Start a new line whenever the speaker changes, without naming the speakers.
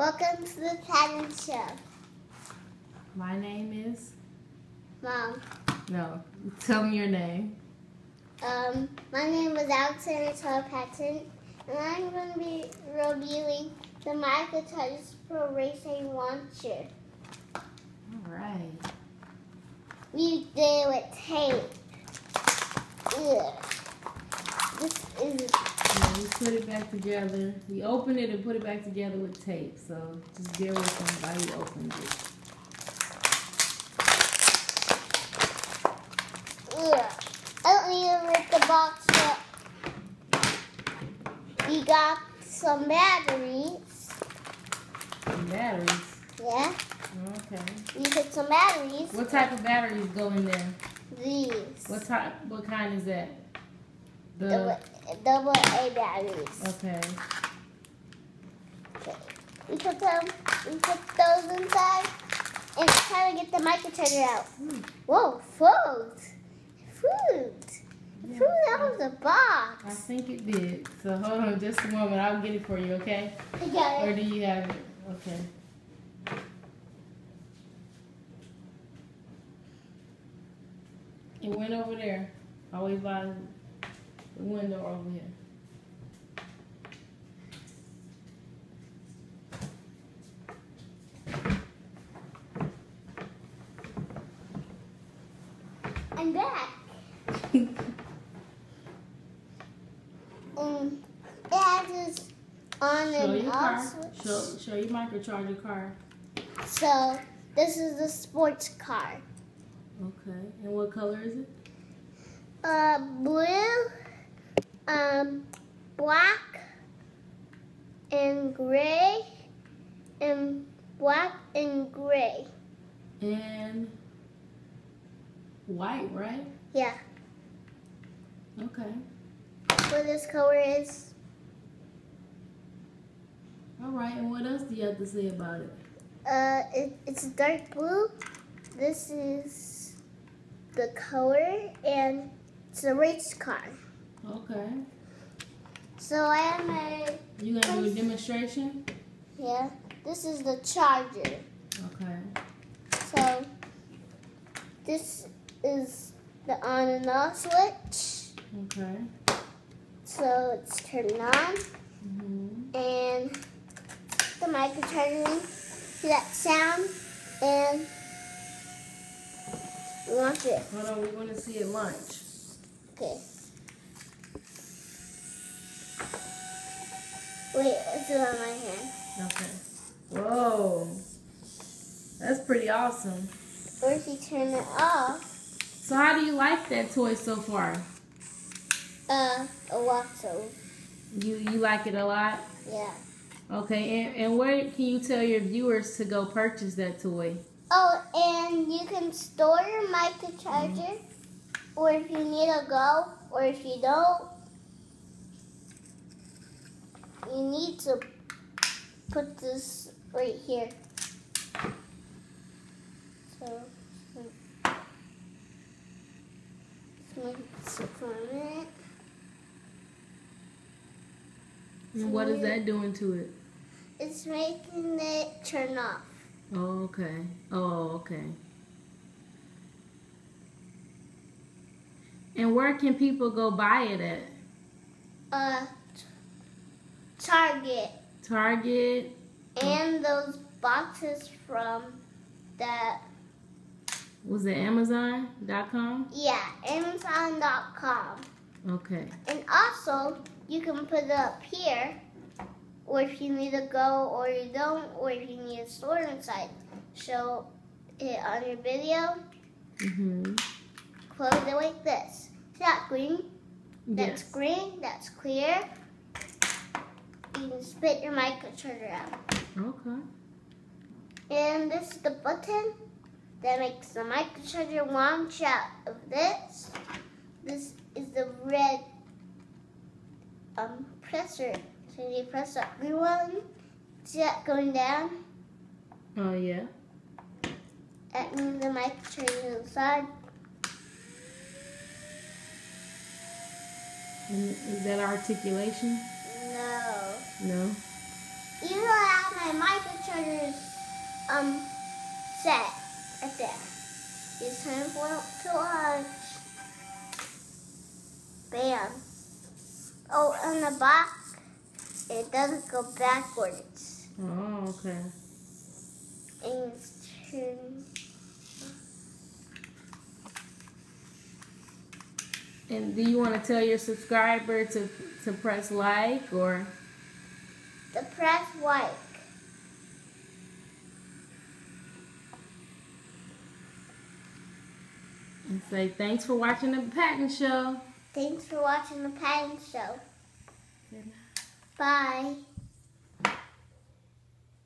Welcome to the Patton Show.
My name is?
Mom.
No. Tell me your name.
My name is Alexander Patton, and I'm going to be reviewing the Microtouch Pro Racing Launcher.
Alright.
We did it with tape. Ugh. This is...
Yeah, we put it back together. We opened it and put it back together with tape. So just bear with me while he opens it.
Ugh. I don't need to rip the box up. We got some batteries.
Some batteries?
Yeah.
Okay.
We put some batteries.
What type of batteries go in there?
These.
What kind is that?
Double A batteries.
Okay.
Okay. We put those inside and try to get the microcharger out. Whoa, food.
Yeah.
Food out of the box.
I think it did. So hold on just a moment. I'll get it for you, okay?
I got it.
Or do you have it? Okay. It went over there. Always by the window over here.
I'm back. It has this on and off switch.
Show your microcharger car.
So this is the sports car.
Okay. And what color is it?
Blue, black, and gray, and black and gray.
And white, right?
Yeah.
Okay.
What this color is.
All right. And what else do you have to say about it?
It's dark blue. This is the color, and it's a race car.
Okay.
So I am a...
You gonna do a demonstration?
Yeah. This is the charger.
Okay.
So this is the on and off switch.
Okay.
So it's turned on. And the microcharger. See that sound? And launch it.
Hold on, we want to see it launch.
Okay. Wait, let's do it on my hand.
Okay. Whoa. That's pretty awesome.
Or if you turn it off,
So how do you like that toy so far?
a lot so.
You like it a lot?
Yeah.
Okay, and where can you tell your viewers to go purchase that toy?
Oh, and you can store your microcharger, or if you need to go, or if you don't, you need to put this right here. So, let's make it sit for a minute.
And what is that doing to it?
It's making it turn off.
Oh, okay. Oh, okay. And where can people go buy it at?
Target.
Target?
And those boxes from that.
Was it Amazon.com?
Yeah, Amazon.com.
Okay.
And also, you can put it up here, or if you need to go, or you don't, or if you need to store it inside. Show it on your video. Close it like this. See that green? That's green. That's clear. You can spit your microcharger out.
Okay.
And this is the button that makes the microcharger launch out of this. This is the red presser. So you press that green one. See that going down?
Oh, yeah.
That means the microcharger is inside.
And is that articulation?
No.
No?
You know how my microcharger's set right there. It's time for it to launch. Bam. Oh, on the box, it doesn't go backwards.
Oh, okay.
And it's turned.
And do you want to tell your subscriber to press like or?
The press like.
And say thanks for watching the Patton Show.
Thanks for watching the Patton Show.
Good night.
Bye.